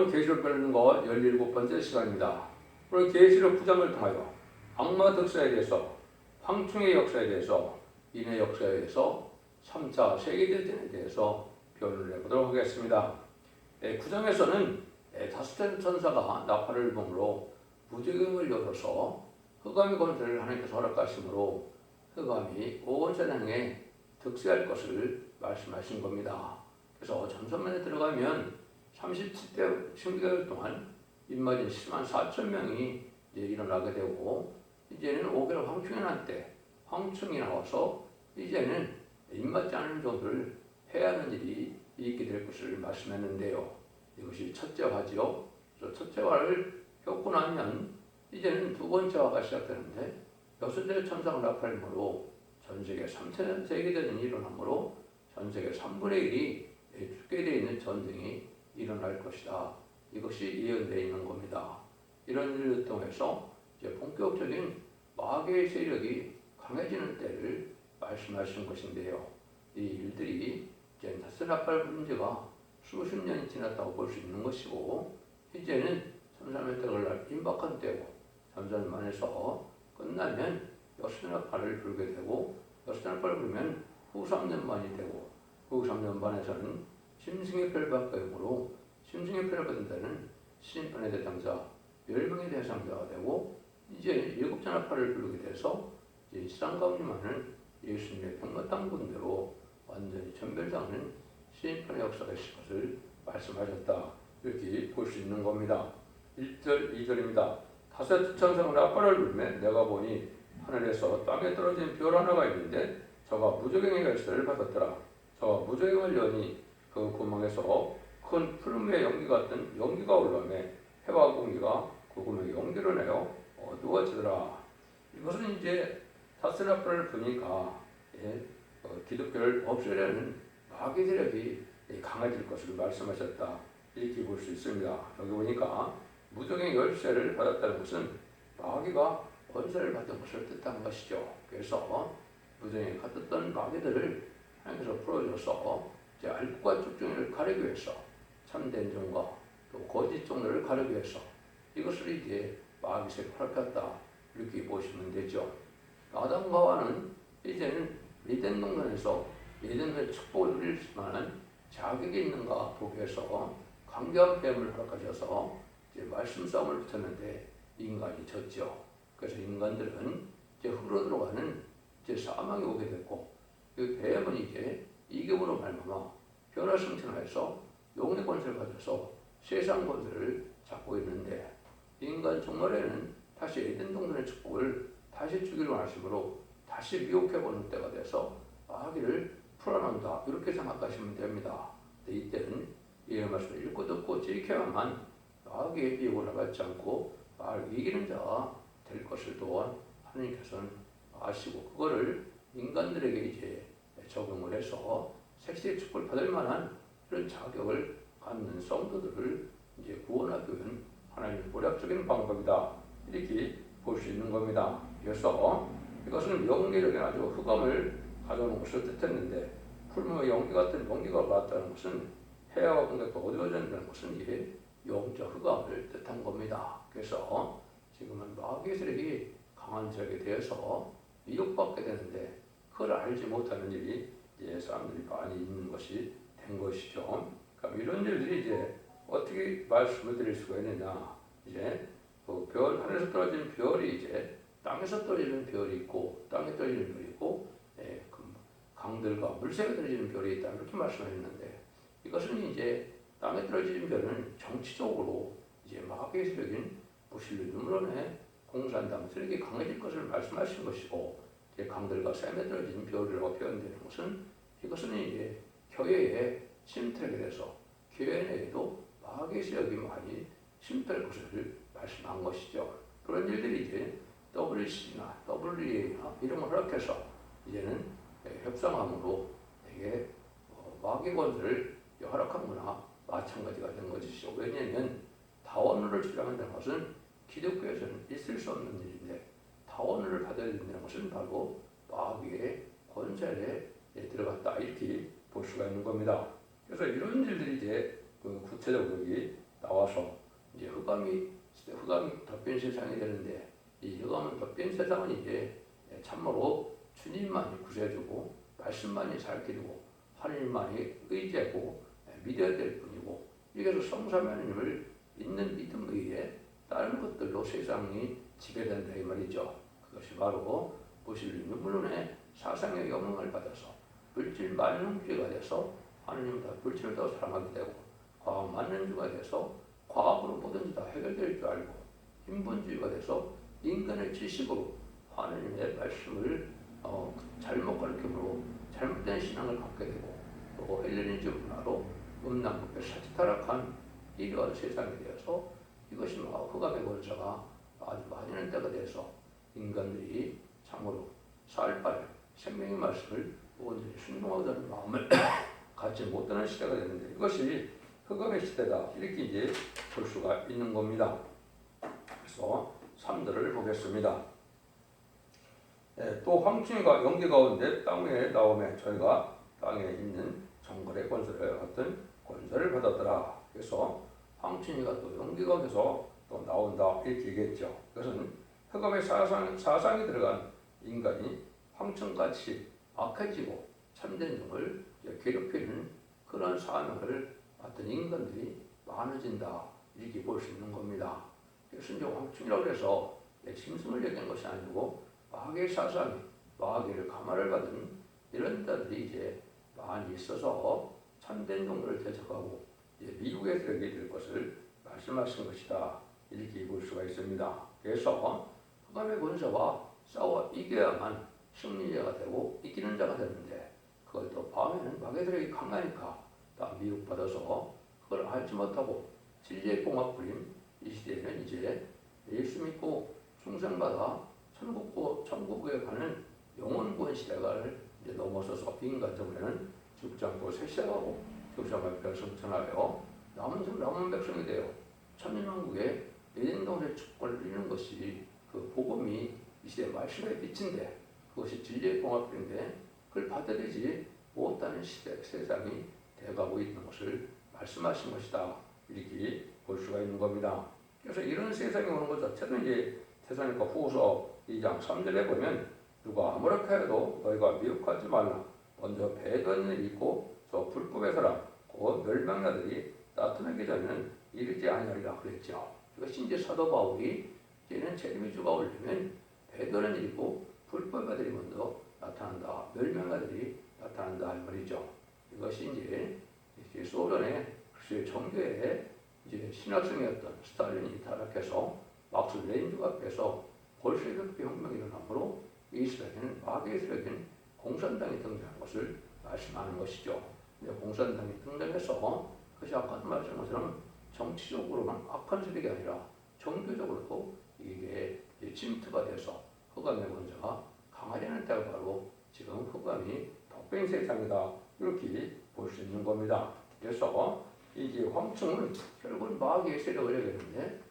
계시록 배우는 거 17번째 시간입니다. 오늘 계시록 9장을 통하여 악마 득사에 대해서, 황충의 역사에 대해서, 인의 역사에 대해서, 3차 세계대전에 대해서 변론을 해보도록 하겠습니다. 9장에서는 다섯째 천사가 나팔을 불므로 무저갱을 열어서 흑암의 권세를 하나님께서 허락하시므로 흑암이 온 세상에 득세할 것을 말씀하신 겁니다. 그래서 전선만에 들어가면 37대 10개월 동안 입맞은 10만 4천 명이 일어나게 되고, 이제는 5개월 황충이 날 때 황충이 나와서 이제는 입맞지 않은 종들을 해야 하는 일이 있게 될 것을 말씀했는데요. 이것이 첫째 화지요. 첫째 화를 겪고 나면 이제는 두 번째 화가 시작되는데, 여섯째 천사가 나팔므로 전세계 3차 세계대전이 일어나므로 전세계 3분의 1이 죽게 되어 있는 전쟁이 일어날 것이다. 이것이 예언되어 있는 겁니다. 이런 일을 통해서 이제 본격적인 마귀의 세력이 강해지는 때를 말씀하신 것인데요. 이 일들이 이제 다섯 나팔 부른 지가 수십 년이 지났다고 볼 수 있는 것이고, 이제는 천사의 때가 임박한 때고, 천사만에서 끝나면 여섯 나팔을 불게 되고, 여섯 나팔을 불면 후 3년 만이 되고, 후 3년 반에서는 심승의 표를 받게 되므로 심승의 표를 받은 자는 심판의 대상자, 멸망의 대상자가 되고, 이제 일곱째 나팔을 부르게 돼서 이제 세상 가운데 많은 예수님의 평마땅 분대로 완전히 전멸당하는 심판의 역사가 있을 것을 말씀하셨다. 이렇게 볼 수 있는 겁니다. 1절, 2절입니다. 다섯 천사가 나팔을 불매 내가 보니 하늘에서 땅에 떨어진 별 하나가 있는데 저가 무저갱의 열쇠를 받았더라. 저가 무저갱을 여니 그 구멍에서 큰 푸른 위에 연기 같은 연기가 올라오매 해와 공기가 그 구멍에 연기를 내어 어두워지더라. 이것은 이제 다섯 나팔을 부니까 기독교를 없애려는 마귀 세력이 강해질 것을 말씀하셨다. 이렇게 볼 수 있습니다. 여기 보니까 무저갱 열쇠를 받았다는 것은 마귀가 권세를 받은 것을 뜻하는 것이죠. 그래서 무저갱에 갇혔던 마귀들을 하나님께서 풀어줘서 이제 알과 쭉종을 가리기 위해서, 참된 종과 또 거짓 종들을 가리기 위해서 이것을 이제 마귀 세력을 허락했다. 이렇게 보시면 되죠. 아담과 하와는 이제는 에덴 동산에서 에덴의 축복을 누릴 만한 자격이 있는가 보기 위해서 강경한 뱀을 허락하셔서 이제 말씀 싸움을 붙였는데 인간이 졌죠. 그래서 인간들은 이제 흙으로 들어가는 이제 사망이 오게 됐고, 그 뱀은 이제 이격으로 말미암아 변화승천하여서 용의 권세를 가져서 세상 권세를 잡고 있는데, 인간 종말에는 다시 에덴 동산의 축복을 다시 주기로 하심으로 다시 미혹해보는 때가 돼서 마귀를 풀어낸다. 이렇게 생각하시면 됩니다. 이때는 이 말씀을 읽고 듣고 지켜야만 마귀의 미혹을 받지 않고 마귀를 이기는 자가 될 것을 또한 하나님께서는 아시고, 그거를 인간들에게 이제 적용을 해서 색시의 축복을 받을 만한 그런 자격을 갖는 성도들을 이제 구원하기 위한 하나님의 보략적인 방법이다. 이렇게 볼 수 있는 겁니다. 그래서 이것은 영계력에 아주 흑암을 가져오는 것을 뜻했는데, 풀무의 연기 같은 연기가 왔다는 것은 해와 공격과 어두워진다는 것은 이게 영적 흑암을 뜻한 겁니다. 그래서 지금은 마귀의 세력이 강한 세력에 대해서 미혹받게 되는데, 그걸 알지 못하는 일이 이제 사람들이 많이 있는 것이 된 것이죠. 그럼 이런 일들이 이제 어떻게 말씀을 드릴 수가 있느냐? 이제 그 별, 하늘에서 떨어지는 별이 이제 땅에서 떨어지는 별이 있고, 땅에 떨어지는 별이 있고, 그 강들과 물새가 떨어지는 별이 있다. 이렇게 말씀하셨는데, 이것은 이제 땅에 떨어지는 별은 정치적으로 이제 마귀의 세력인 무신론의 공산당 세력이 강해질 것을 말씀하신 것이고, 강들과 샘에 떨어진 별이라고 표현되는 것은, 이것은 이제 교회에 침투하게 돼서 교회 내에도 마귀의 세력이 많이 침투할 것을 말씀한 것이죠. 그런 일들이 이제 WC나 WEA나 이런 걸 허락해서 이제는 협상함으로 이게 마귀 권세를 허락한 거나 마찬가지가 된 것이죠. 왜냐하면 다원을 주장한다는 것은 기독교에서는 있을 수 없는 일인데, 다원을 받아야 된다는 것은 바로 마귀의 권세에 들어갔다. 이렇게 볼 수가 있는 겁니다. 그래서 이런 일들이 이제 구체적으로 나와서 이제 흑암이 덮인 세상이 되는데, 이 흑암은 덮인 세상은 이제 참으로 주님만이 구세주고 말씀만이 살기고 하나님만이 의지하고 믿어야 될 뿐이고, 이래서 성삼위 하나님을 믿는 믿음 의에 다른 것들로 세상이 지배된다 이 말이죠. 그것이 바로 무슬림 물론의 사상의 영향을 받아서 물질 만능주의가 돼서 하나님 다 물질을 더 사랑하게 되고, 과학 만능주의가 돼서 과학으로 뭐든지 다 해결될 줄 알고, 인본주의가 돼서 인간의 지식으로 하나님의 말씀을 잘못 가르침으로 잘못된 신앙을 갖게 되고, 또 헬레니즘 문화로 음란법에 사지타락한 이러한 세상이 되어서 이것이 흑암의 권세가 아주 많이는 때가 돼서 인간들이 참으로 살발 생명의 말씀을 온전히 순종하다는 마음을 갖지 못하는 시대가 되는데, 이것이 흑암의 시대다 이렇게 이제 볼 수가 있는 겁니다. 그래서 3절을 보겠습니다. 또 황충이가 연기 가운데 땅 위에 나오매 저희가 땅에 있는 정글의 권세를 같은 권세를 받았더라. 그래서 황충이가 또 연기 가운데서 또 나온다 이렇게 얘기했죠. 그것은 흑암의 사상이 들어간 인간이 황충같이 악해지고 참된 종을 괴롭히는 그런 사명을 맡은 인간들이 많아진다 이렇게 볼 수 있는 겁니다. 순종 황충이라고 해서 짐승을 얘기한 것이 아니고 마귀의 사상이 마귀를 감화를 받은 이런 자들이 이제 많이 있어서 참된 종들을 대적하고 미국에 들어게 될 것을 말씀하신 것이다 이렇게 볼 수가 있습니다. 그래서 흑암의 권세와 싸워 이겨야만 승리자가 되고 이기는 자가 되는데, 그걸 또 밤에는 마귀들에게 강하니까 다 미혹받아서 그걸 알지 못하고 진리의 봉합 부린 이 시대에는 이제 예수 믿고 충성받아 천국에 가는 영원구원 시대를 이제 넘어서서 인간적으로는 죽지 않고 쇠시하고 교사가 별성천하여 남은 백성이 되어 천년왕국의 예den동의 축권을 이루는 것이 그 복음이 이 시대 말씀에 비친데, 그것이 진리의 봉합인데 그걸 받아들이지 못하는 세상이 돼가고 있는 것을 말씀하신 것이다 이렇게 볼 수가 있는 겁니다. 그래서 이런 세상이 오는 것 자체도 이제 테살로니가 후서 2장 3절에 보면 누가 아무렇게 해도 너희가 미혹하지 말라. 먼저 배도하는 일이 있고 저 불법의 사람 곧 멸망자들이 나타나기 전에는 이르지 아니하리라 그랬죠. 이것이 이제 사도 바울이 이제는 재림주가 오려면 배도하는 일이고 불법의 아들이 먼저 나타난다. 멸망자들이 나타난다 할 말이죠. 이것이 이제 소련의 정교의 이제 신학생이었던 스탈린이 타락해서 막스 레닌주의 앞에서 볼셰비크 혁명이 일어나므로 이스라엘은 마귀의 세력인 공산당이 등장한 것을 말씀하는 것이죠. 공산당이 등장해서 그것이 아까도 말씀한 것처럼 정치적으로만 악한 세력이 아니라 종교적으로도 이게 침투가 돼서 흑암의 권세가 강하려는 때가 바로 지금 흑암이 덮인 세상이다 이렇게 볼 수 있는 겁니다. 그래서 이게 황충은 결국은 마귀의 세력을 얘기하는데,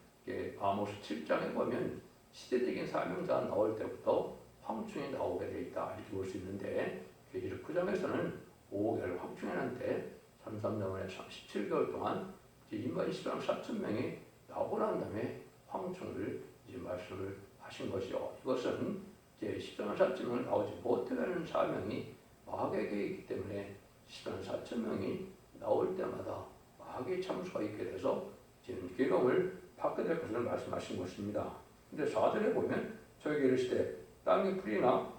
아모스 7장에 보면 시대적인 사명자가 나올 때부터 황충이 나오게 돼 있다 이렇게 볼 수 있는데, 계시록 9장에서는 5개월 황충이한테 33년에 37개월 동안 2만 10만 4천 명이 나오고 난 다음에 황충을 이제 말씀을 하신 것이요. 이것은 이제 10만 4천 명을 나오지 못하는 사명이 마귀에게 있기 때문에 10만 4천 명이 나올 때마다 마귀의 참수가 있게 돼서 이제는 괴로움을 받게 될 것을 말씀하신 것입니다. 근데 4절에 보면 저에게 이르시되 땅의 풀이나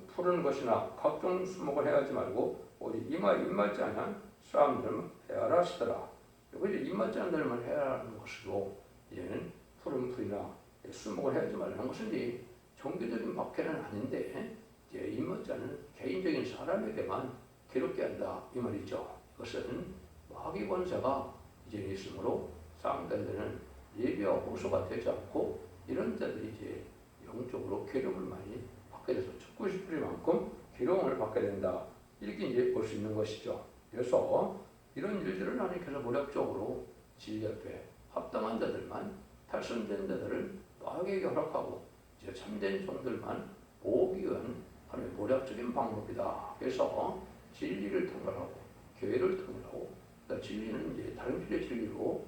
푸른 것이나 각종 수목을 해하지 말고 오직 입맞지 아니한 사람들만 해하라 하시더라. 여기 이제 입맞지 않는 들만 해하라는 것으로 이제는 푸른 풀이나 수목을 해하지 말라는 것은 이제 종교적인 박해는 아닌데 이제 입맞지 않는 개인적인 사람에게만 괴롭게 한다 이 말이죠. 이것은 마귀 권세가 이제 있으므로 상대들은 예비와 호소가 되지 않고 이런 자들이 이제 영적으로 괴로움을 많이 받게 돼서 죽고 싶을 만큼 괴로움을 받게 된다 이렇게 이제 볼 수 있는 것이죠. 그래서 이런 일들을 하나님께서 모략적으로 진리 앞에 합당한 자들만 탈선된 자들을 마귀에게 허락하고 이제 참된 종들만 모으기 위한 하나님의 모략적인 방법이다. 그래서 진리를 통달하고 교회를 통달하고 진리는 이제 다른 필의 진리로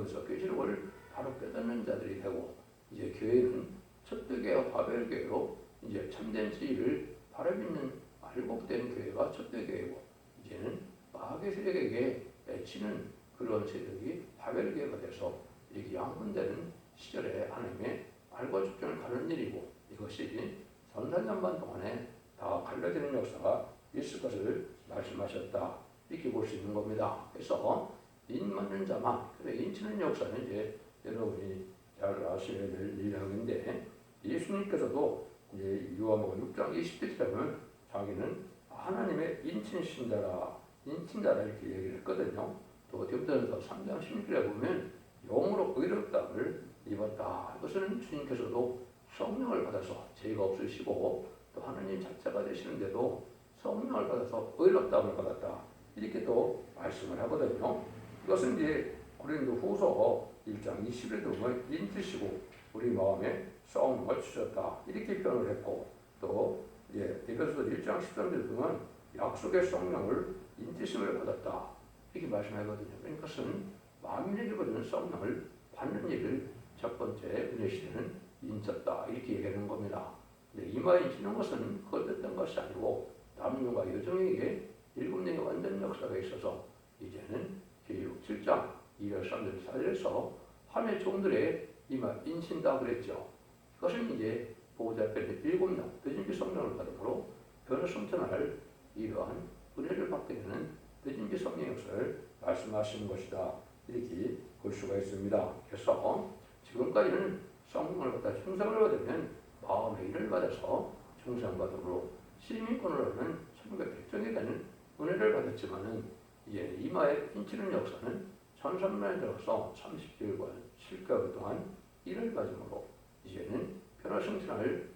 그래서 계시록을 바로 깨닫는 자들이 되고 이제 교회는 첫대교회와 바벨교회로 이제 참된 진리를 바로 믿는 알곡된 교회가 첫대교회고 이제는 마귀 세력에게 애치는 그런 세력이 바벨교회가 돼서 이렇게 양분되는 시절에 하나님의 알과 죽전을 가르는 일이고 이것이 3, 4년 반 동안에 다 갈라지는 역사가 있을 것을 말씀하셨다. 이렇게 볼 수 있는 겁니다. 그래서 인 맞는 자만, 그래 인치는 역사는 이제 여러분이 잘 아셔야 될 일인데 예수님께서도 이제 요한복음 6장 20절에 보면 자기는 하나님의 인친신자라 이렇게 얘기를 했거든요. 또 디모데전서 3장 16절에 보면 영으로 의롭다함을 입었다. 이것은 주님께서도 성령을 받아서 죄가 없으시고 또 하나님 자체가 되시는데도 성령을 받아서 의롭다함을 받았다. 이렇게 또 말씀을 하거든요. 이것은 이제 고린도 후서 1장 20절에 보면 인치시고 우리 마음에 성령을 주셨다. 이렇게 표현을 했고 또 에베소서 1장 13절에 보면 약속의 성령을 인치심을 받았다. 이렇게 말씀하거든요. 그러니까 그것은 만민에게 받는 성령을 받는 일을 첫 번째 은혜 시대는 인쳤다. 이렇게 얘기하는 겁니다. 근데 이마에 인치는 것은 헛됐던 것이 아니고 남녀가 여정에게 7년의 완전 역사가 있어서 이제는 계시록 7장 2절 3절 4절에서 하나님의 종들의 이마 인친다 그랬죠. 그것은 이제 보호자 앞에 7명 늦은비 성령을 받음으로 변호성 전할 이러한 은혜를 받게 되는 늦은비 성령 역사를 말씀하시는 것이다. 이렇게 볼 수가 있습니다. 그래서 지금까지는 성령을 받아 충성을 받으면 마음의 일을 받아서 충성받음으로 시민권으로는 천국의 백성이 되는 은혜를 받았지만은 이제 이마에 인치는 역사는 13년에 들어서 30개월과 7개월 동안 일을 받음으로 이제는 변화성신을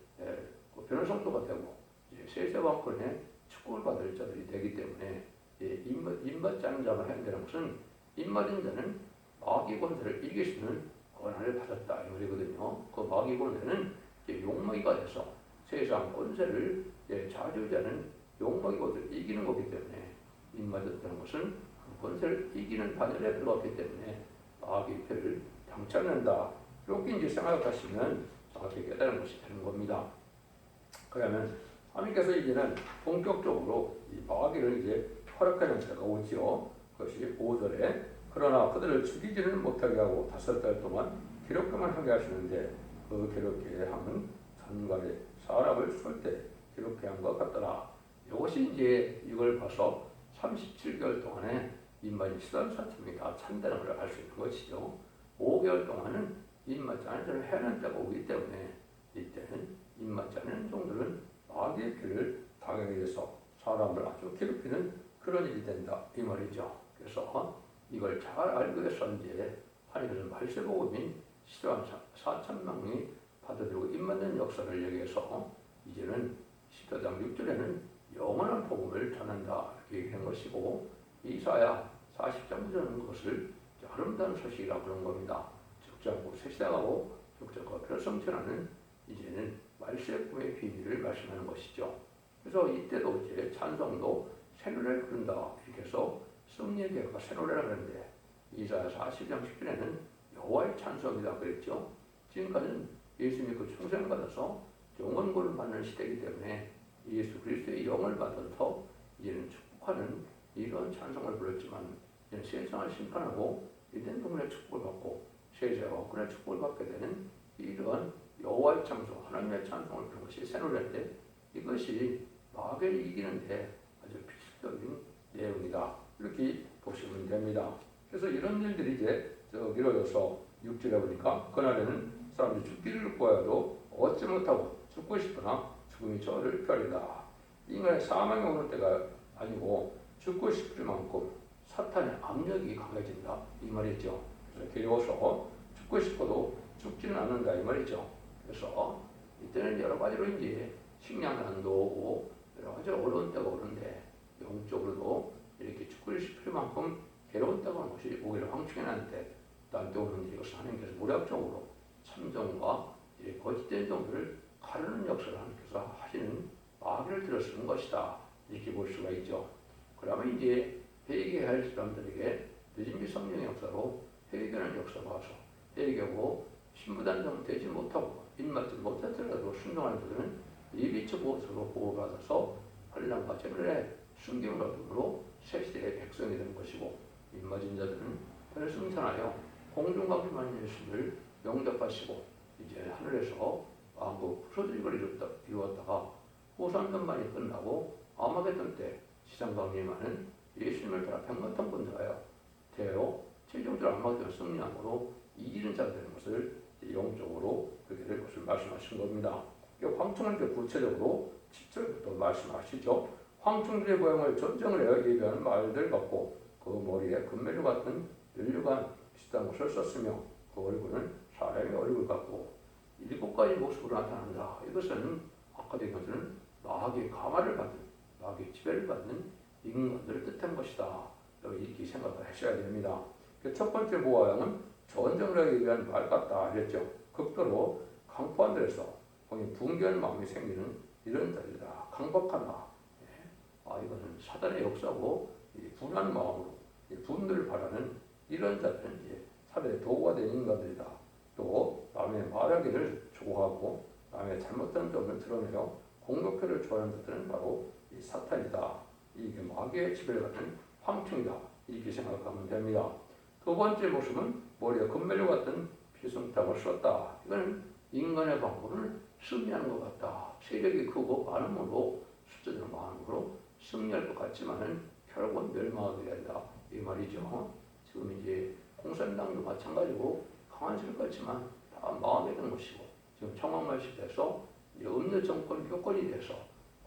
변화성도가 되고 이제 세세왕권의 축복을 받을 자들이 되기 때문에 인받지 않은 자만 해야 되는 것은 인맞은 자는 마귀 권세를 이길 수 있는 권한을 받았다 이 말이거든요. 그 마귀 권세는 용마귀가 돼서 세상 권세를 좌지우지하는 용마귀 권세를 이기는 거기 때문에 인맞았다는 것은 그 권세를 이기는 반열에 들어갔기 때문에 마귀의 표를 당첨한다. 이렇게 이제 생각하시면 정확히 깨달은 것이 되는 겁니다. 그러면 하나님께서 이제는 본격적으로 이 마귀를 이제 허락하는 때가 오지요. 그것이 5절에 그러나 그들을 죽이지는 못하게 하고 5달 동안 괴롭게만 하게 하시는데 그 괴롭게 함은 전갈에 사람을 쏠 때 괴롭게 한 것 같더라. 이것이 이제 이걸 봐서 37개월 동안에 입맞은 시선사점이 다 찬다는 걸 알 수 있는 것이죠. 5개월 동안은 입맞지 않은 자를 해하는 때가 오기 때문에 이때는 입맞지 않은 종들은 마귀의 피를 당하게 돼서 사람을 아주 괴롭히는 그런 일이 된다 이 말이죠. 그래서 이걸 잘 알기 위해서 이제 하나님께서 말세복음인 시대한 4천명이 받아들이고 입맞는 역사를 얘기해서 이제는 14장 6절에는 영원한 복음을 전한다 이렇게 얘기한 것이고 이사야 40장 9절은 그것을 아름다운 소식이라고 그런 겁니다. 죽지 않고 새시당하고 죽지 않고 별성천하는 이제는 말세복음의 비밀을 말씀하는 것이죠. 그래서 이때도 이제 찬송도 새노래를 부른다 이렇게 해서 승리의 계가 새노래라고 하는데 이사야 40장 10절에는 여호와의 찬송이다 그랬죠. 지금까지는 예수님이 그 충성을 받아서 영원권을 받는 시대이기 때문에 예수 그리스도의 영을 받아서 이제는 축복하는 이런 찬송을 불렀지만 이제는 세상을 심판하고 이된 동물의 축복을 받고 세세와 억울의 축복을 받게 되는 이러한 여호와의 찬송 하나님의 찬송을 부르는 것이 새노래인데 이것이 마귀를 이기는데 아주 필수적인 내용이다 이렇게 보시면 됩니다. 그래서 이런 일들이 이제 이루어져서 6절에 보니까 그날에는 사람들이 죽기를 구하여도 얻지 못하고 죽고 싶으나 죽음이 저를 펴리다. 인간의 사망이 오는 때가 아니고 죽고 싶을 만큼 사탄의 압력이 강해진다 이 말이죠. 그래서 괴로워서 죽고 싶어도 죽지는 않는다 이 말이죠. 그래서 이때는 여러 가지로 이제 식량난도 오고 여러 가지 어려운 때가 오는데 영적으로도 이렇게 죽고 싶을 만큼 괴로운 때가 오는 것이 오히려 황충해난 때 나한테 오는 이것을 하나님께서 무력적으로 참정과 거짓된 종들을 가르는 역사를 하나님께서 하시는 마귀를 들어 쓰는 것이다 이렇게 볼 수가 있죠. 그러면 이제 회개할 사람들에게 늦은비 성령의 역사로 회개하는 역사가 와서 회개하고 신부단장 되지 못하고 입맞지 못하더라도 순종하는 자들은 예비처 보호서로 보호받아서 환란과 재물에 순경을 얻음으로 새 시대의 백성이 되는 것이고, 입맞은 자들은 별승천하여 공중과기만 예수를 영접하시고 이제 하늘에서 왕국 부서지기를 이루었다가 호산전만이 끝나고 아마겟돈 때 지상강림하는 예수님을 따라 백만탄 군자하여 대로 최종적으로 아마겟돈 승리함으로 이기는 자가 되는 것을 영적으로 그렇게 될 것을 말씀하신 겁니다. 황충을 구체적으로 10절부터 말씀하시죠. 황충들의 모양을 전쟁을 하여 예비하는 말들 같고 그 머리에 금메달 같은 연류관 비슷한 것을 썼으며 그 얼굴은 사람의 얼굴 같고 7가지 모습으로 나타난다. 이것은 아까도 얘기한 마귀의 가마를 받는, 마귀의 지배를 받는 인간들을 뜻한 것이다. 이렇게 생각을 하셔야 됩니다. 첫 번째 모양은 전쟁을 하기 위한 말 같다 했죠. 극도로 강포한 데서 분개하는 마음이 생기는 이런 자들이다. 강박하나. 이것은 사단의 역사고 분한 마음으로 분들을 바라는 이런 자들은 사단의 도구가 된 인간들이다. 또 남의 말하기를 좋아하고 남의 잘못된 점을 드러내어 공격회를 좋아하는 자들은 바로 이 사탄이다. 이게 마귀의 지배를 받는 황충이다. 이렇게 생각하면 됩니다. 두 번째 모습은 머리에 금멜로 같은 비승탕을 썼다. 이거는 인간의 방법을 승리하는 것 같다. 세력이 크고 많음으로 숫자들 많음으로 승리할 것 같지만은 결국은 멸망하게 된다. 이 말이죠. 지금 이제 공산당도 마찬가지고 강한 세력 같지만 다 망하게 된 것이고, 지금 청와말 시대에서 음료 정권 교권이 돼서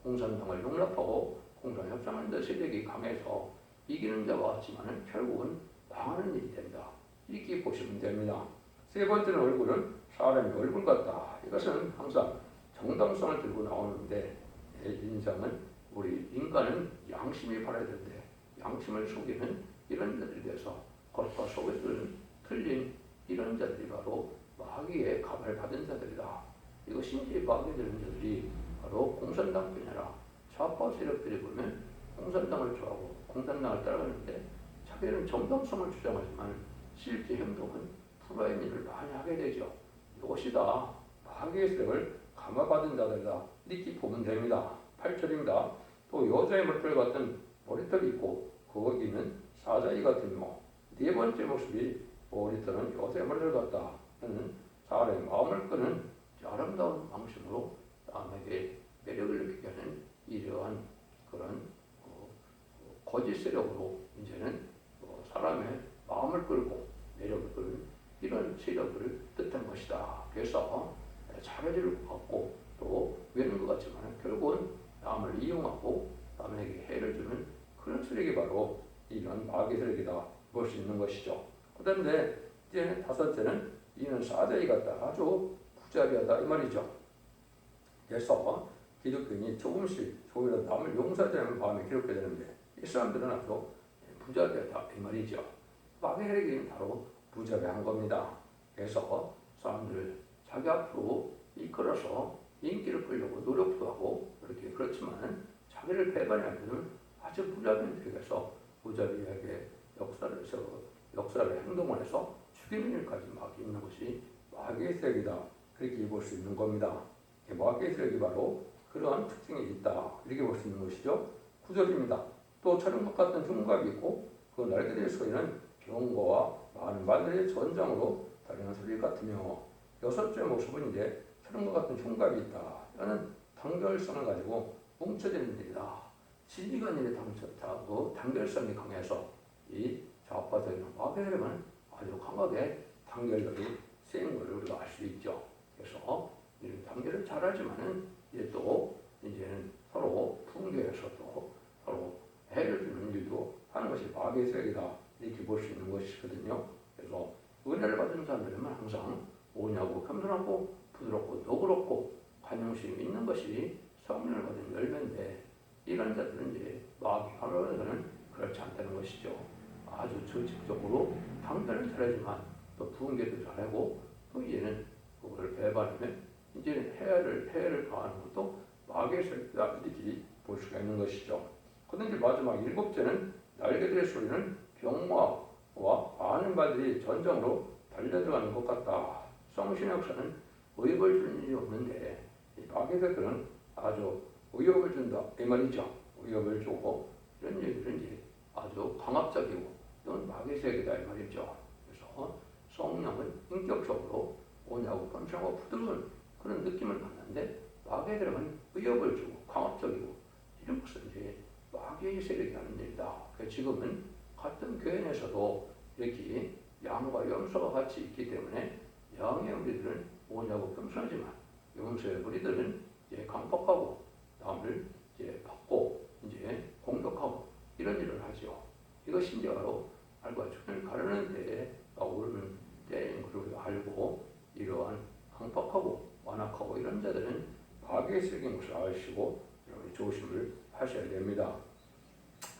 공산당을 용납하고 공산 협상하는 데 세력이 강해서 이기는 자와 같지만은 결국은 망하는 일이 된다. 이렇게 보시면 됩니다. 세 번째는 얼굴은 사람의 얼굴 같다. 이것은 항상 정당성을 들고 나오는데, 인상은 우리 인간은 양심이 바라야 되는데 양심을 속이는 이런 자들에 대해서 겉과 속에서는 틀린 이런 자들이 바로 마귀의 감을 받은 자들이다. 이것이 이제 마귀에 되는 자들이 바로 공산당뿐 아니라 좌파 세력들이 보면 공산당을 좋아하고 공산당을 따라가는데 자기는 정당성을 주장하지만 실제 행동은 불화의 일을 많이 하게 되죠. 이것이 다 마귀의 세력을 감화받은 자들이다. 이렇게 보면 됩니다. 8절입니다. 또 여자의 머리털 같은 머리털이 있고 거기는 사자이 같으며, 네 번째 모습이 머리털은 여자의 머리털 같다. 사람의 마음을 끄는 아름다운 방식으로 남에게 매력을 느끼게 하는 이러한 그런 거짓 세력으로 이제는 사람의 마음을 끌고 매력을 끌는 이런 세력을 뜻한 것이다. 그래서 잘해줄 것 같고 또 외는 것 같지만 결국은 남을 이용하고 남에게 해를 주는 그런 세력이 바로 이런 마귀 세력이다 볼 수 있는 것이죠. 그런데 이제 다섯째는 이는 사자이 같다. 아주 부자리하다 이 말이죠. 그래서 기독교인이 조금이라도 남을 용서하자는 마음이 기록되야 되는데 이 사람들은 아주 부자리하다 이 말이죠. 마귀 세력이 바로 부자리한 겁니다. 그래서 사람들 자기 앞으로 이끌어서 인기를 끌려고 노력도 하고 이렇게 그렇지만 자기를 배반하면 아주 부자리에게서 부자리에게 역사를 행동을 해서 죽이는 일까지 막 있는 것이 마귀의 세력이다. 그렇게 볼 수 있는 겁니다. 마귀의 세력이 바로 그러한 특징이 있다. 이렇게 볼 수 있는 것이죠. 9절입니다. 또 철음각 같은 흉갑이 있고 그 날개의 소리는 경고와 많은 말들의 전장으로 달리는 소리 같으며, 여섯째 모습은 이제 철음각 같은 흉갑이 있다. 이거는 단결성을 가지고 뭉쳐지는 일이다. 진리관일의 단결성이 강해서 이 좌파적인 마귀는 아주 강하게 단결력이 센 걸 우리가 알 수 있죠. 그래서 이런 단결을 잘하지만은 이제 또 이제는 서로 분개해서 또 서로 해를 주는 일도 하는 것이 마귀의 세력이다. 이렇게 볼 수 있는 것이거든요. 그래서 은혜를 받은 사람들은 항상 오냐고 겸손하고 부드럽고 너그럽고 관용심이 있는 것이 성령을 받은 열매인데, 이런 자들은 이제 마귀하로서는 그렇지 않다는 것이죠. 아주 적극적으로 당변을 잘하지만 또 분개도 잘하고 또 이제는 그걸 배반하면 이제는 해를 가하는 것도 마귀의 세력이다. 이렇게 볼 수가 있는 것이죠. 그런데 이제 마지막 7째는 날개들의 소리는 병과 많은 바들이 전쟁으로 달려들어가는 것 같다. 성신의 역사는 의욕을 주는 일이 없는데 이 마귀들은 아주 의욕을 준다 이 말이죠. 의욕을 주고 이런 얘기들은 이제 아주 강압적이고 이건 마귀의 세계다 이 말이죠. 그래서 성령은 인격적으로 오냐고 뻔뻔하고 부드러운 그런 느낌을 받는데 마귀들은 의욕을 주고 강압적이고 이런 것은 이제 마귀의 세력이 하는 일이다. 지금은 같은 교회 내에서도 이렇게 양과 염소가 같이 있기 때문에 양의 우리들은 오냐고 겸손하지만 염소의 우리들은 이제 강박하고 남을 이제 받고 이제 공격하고 이런 일을 하죠. 이것이 이제 바로 알과 주를 가르는 데에 오르는 때인 것을 알고 이러한 강박하고 완악하고 이런 자들은 마귀의 세력인 것을 아시고 여러분이 조심을 하셔야 됩니다.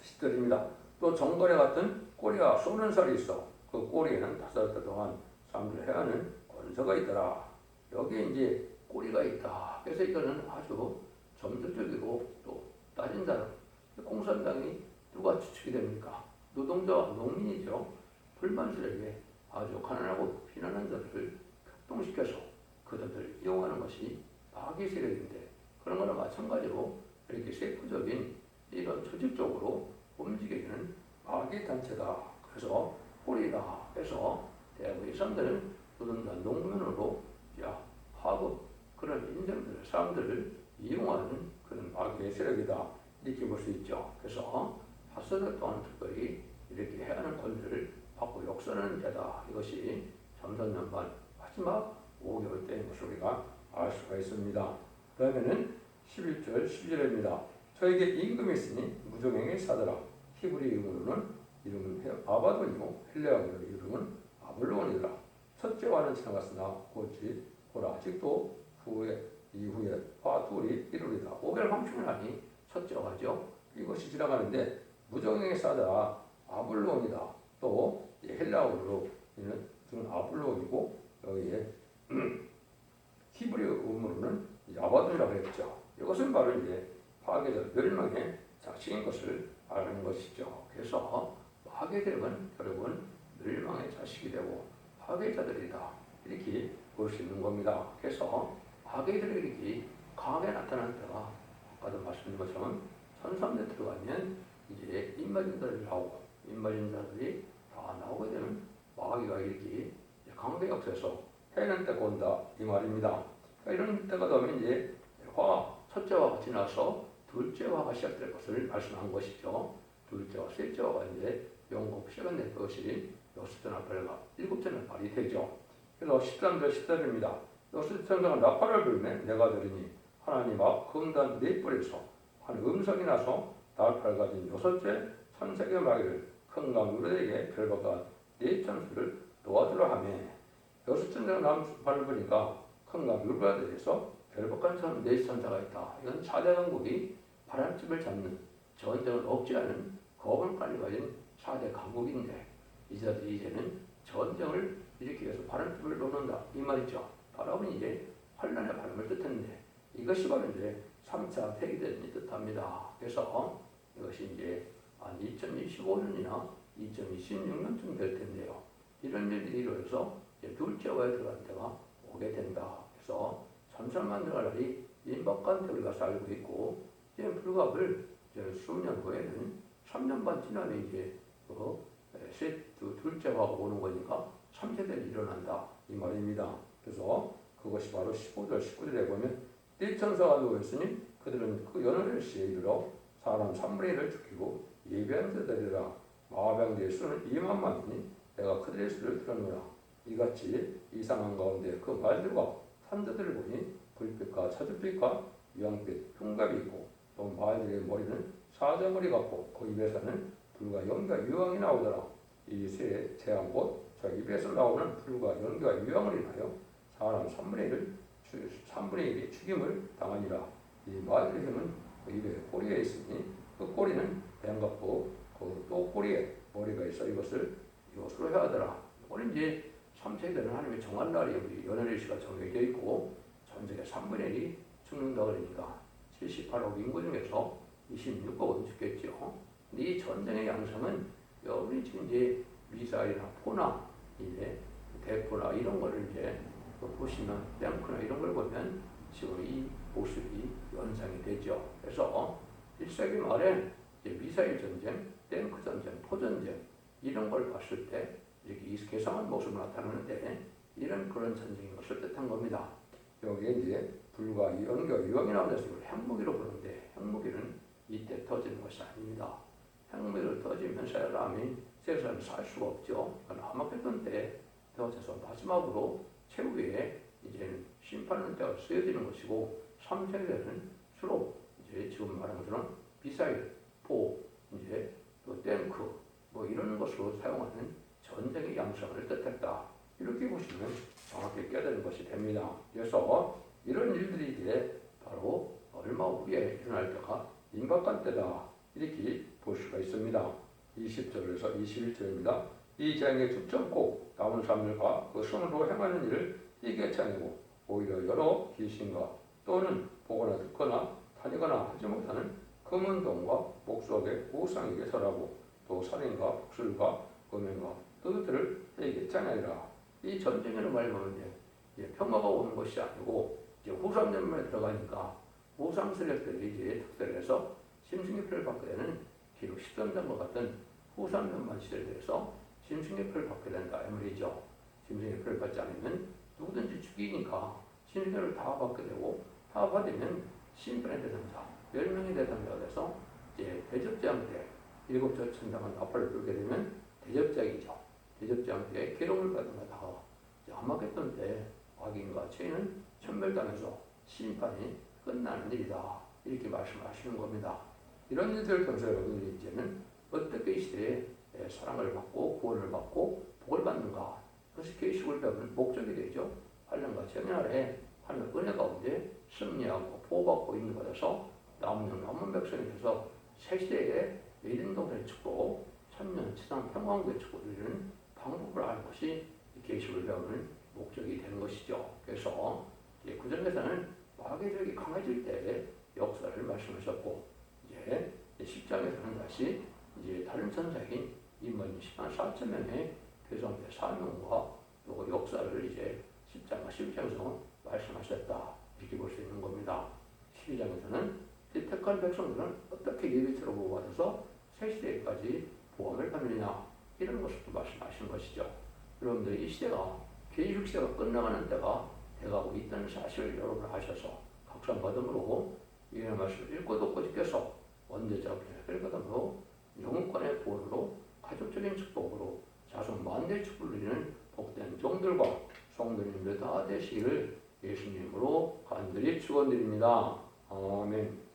10절입니다. 또 정거래 같은 꼬리가 쏘는 살이 있어 그 꼬리에는 5달 동안 사람들 해하는 권세가 있더라. 여기에 이제 꼬리가 있다. 그래서 이거는 아주 점도적이고 또 따진 사람. 공산당이 누가 추측이 됩니까? 노동자와 농민이죠. 불만들에게 아주 가난하고 비난한 자들을 협동시켜서 그들을 이용하는 것이 마귀 세력인데 그런 거나 마찬가지로 이렇게 세부적인 이런 조직적으로 움직이는 마귀 단체다. 그래서 꼬리다 해서 대부분의 사람들은 노동자 농민으로 하급 그런 인생들 사람들을 이용하는 그런 마귀의 세력이다 이렇게 볼 수 있죠. 그래서 5달 동안 특별히 이렇게 해야 하는 권리를 받고 역사하는 데다. 이것이 점선연반 마지막 5개월 때인 것을 우리가 알 수가 있습니다. 그 다음에는 11절 12절입니다. 저에게 임금이 있으니 무종행의 사더라. 히브리 이름으로는 이름은 아바돈이고 헬레아어로 이름은 아블론이더라. 첫째와는 지나갔으나 보라 아직도 이후에 화 둘이 이루리다. 5개월 황충하니 첫째와 하죠. 이것이 지나가는데 무종행의 사더라 아블론이다. 또 헬레아어로 이는 아블론이고 여기에 히브리 음으로는 아바돈이라고 했죠. 이것은 바로 이제 파괴자 멸망의 자식인 것을 아는 것이죠. 그래서 파괴되면 결국은 멸망의 자식이 되고 파괴자들이다 이렇게 볼 수 있는 겁니다. 그래서 파괴들이 이렇게 강하게 나타나는 때가 아까도 말씀드린 것처럼 천삼대 들어가면 이제 인마진자들이 나오고 인마진자들이 다 나오게 되면 마귀가 이렇게 강하게 역사해서 해는 때가 온다 이 말입니다. 그러니까 이런 때가 되면 이제 첫째 화가 지나서 둘째 화가 시작될 것을 말씀한 것이죠. 둘째 화, 셋째 화가 이제 영국 시간 될 것이 6째 나팔과 7째 나팔이 되죠. 그래서 13절 14절입니다. 6째 천사가 나팔을 불매 내가 들으니 하나님 앞 금단 4뿔에서 한 음성이 나서 나팔 가진 6째 천사의 마귀를 큰 강물에게 별박한 4천수를 놓아주라 하며 6째 천사가 나팔을 부니까 큰 강물에 대해서 별박한 4천사가 있다. 이건 4대 강국이 바람집을 잡는 전쟁을 억제하는 거부감을 가진 4대 강국인데 이자들이 이제는 전쟁을 일으키기 위해서 바람집을 놓는다 이 말이죠. 바람은 이제 환란의 바람을 뜻하는데 이것이 바로 이제 3차 폐기대전이 뜻합니다. 그래서 이것이 이제 2025년이나 2026년쯤 될 텐데요. 이런 일들이 이루어져서 둘째 화에 들어갈 때가 오게 된다. 그래서 천천만 들어갈 날이 임박한 때 우리가 살고 있고 이제 불갑을 이제 수년 후에는 3년 반 지나면 이제 둘째 화가 오는 거니까 3세대는 일어난다 이 말입니다. 그래서 그것이 바로 15절 19절에 보면 띠천사가 누워있으니 그들은 그 연월의 시에 이르러 사람 3분의 1을 죽이고 예비한 자들이라 마병대의 수는 2만만이니 내가 그들의 수를 들었노라. 이같이 이상한 가운데 그 말들과 산자들을 보니 불빛과 차주빛과 유황빛 흉갑이 있고 또 말들의 머리는 사자머리 같고 그 입에서는 불과 연기와 유황이 나오더라. 이 새 재앙 곧 저 입에서 나오는 불과 연기와 유황을 인하여 사람 3분의 1이 죽임을 당하니라. 이 말들의 힘은 그 입에 꼬리에 있으니 그 꼬리는 뱀 같고 또 꼬리에 머리가 있어 이것으로 해하더라. 이거는 이제 3세대는 하나님의 정한 날이 우리 연월의 시가 정해져 있고 전세계 3분의 1이 죽는다 그러니까 78억 인구 중에서 26억은 죽겠죠. 이 전쟁의 양상은 여러분이 지금 이제 미사일이나 포나 이제 대포나 이런 거를 이제 보시면 탱크나 이런 걸 보면 지금 이 모습이 연상이 되죠. 그래서 1세기 말에 이제 미사일 전쟁, 탱크 전쟁, 포 전쟁 이런 걸 봤을 때 이렇게 개성한 모습을 나타나는데 이런 그런 전쟁인 것을 뜻한 겁니다. 여기에 이제 불과 연기와 유황이 나오면서 이걸 핵무기로 부르는데 핵무기는 이때 터지는 것이 아닙니다. 핵무기를 터지면 사람이 세상에 살 수가 없죠. 하마켓돈 때 터져서 마지막으로 최후에 이제 심판하는 때가 쓰여지는 것이고 3세기에는 주로 이제 지금 말한 것처럼 미사일, 포, 이제 또 탱크 뭐 이런 것으로 사용하는 전쟁의 양상을 뜻했다. 이렇게 보시면 정확히 깨달은 것이 됩니다. 그래서 이런 일들이 이제 바로 얼마 후에 일어날 때가 임박한 때다. 이렇게 볼 수가 있습니다. 20절에서 21절입니다. 이 재앙에 죽지 않고 남은 사람들과 그 손으로 행하는 일을 이기지 아니고 오히려 여러 귀신과 또는 보거나 듣거나 다니거나 하지 못하는 금은 동과 목석의 우상에게 절하고 또 살인과 복술과 음행과 그것들을 이기지 아니하리라. 이 전쟁이라는 말을 보면 이제 평화가 오는 것이 아니고 이제 후삼전말에 들어가니까 우상 세력들이 이제 특별히 해서 심승의 표를 받게 되는 기록 13장과 같은 후삼전말 시대에 대해서 심승의 표를 받게 된다 이 말이죠. 심승의 표를 받지 않으면 누구든지 죽이니까 심승의 다 받게 되고 다 받으면 심판의 대상자 10명의 대상자가 돼서 이제 대접장 때 일곱째 천당은 나팔을 불게 되면 대접장이죠. 대접장 때 기록을 받은 거다가 아마겟돈 때 악인과 죄인은 천멸당해서 심판이 끝나는 일이다. 이렇게 말씀하시는 겁니다. 이런 일들을 통해서 여러분들이 이제는 어떻게 이 시대에 사랑을 받고 구원을 받고 복을 받는가. 그것이 계시록을 배우는 목적이 되죠. 하나님과 정의 아래 하나님의 은혜 가운데 승리하고 보호받고 있는 것에서 남은 백성이 돼서 새 시대에 에덴 동산의 축복, 천년 지상 평강국의 축복을 이루는 방법을 아는 것이 계시록을 배우는 목적이 되는 것이죠. 그래서 구절에서는 마귀력이 강해질 때 역사를 말씀하셨고 이제 10장에서는 다시 이제 다른 천사인 인문 10만 4천 명의 배성대 사명과 또 역사를 이제 10장과 11장에서 말씀하셨다. 이렇게 볼 수 있는 겁니다. 12장에서는 택한 백성들은 어떻게 예비처로 보호받아서 새 시대까지 보험을 받느냐 이런 것을 또 말씀하시는 것이죠. 여러분들 이 시대가 계시록 시대가 끝나가는 때가 돼가고 있다는 사실을 여러분 아셔서 각성받음으로 이런 말씀을 읽고 듣고 지켜서 원죄자 분야를 받음으로 영혼권의 보호로 가족적인 축복으로 자손 만대의 축복을 누리는 복된 종들과 성도님들 다 되시기를 예수님으로 간절히 축원드립니다. 아멘.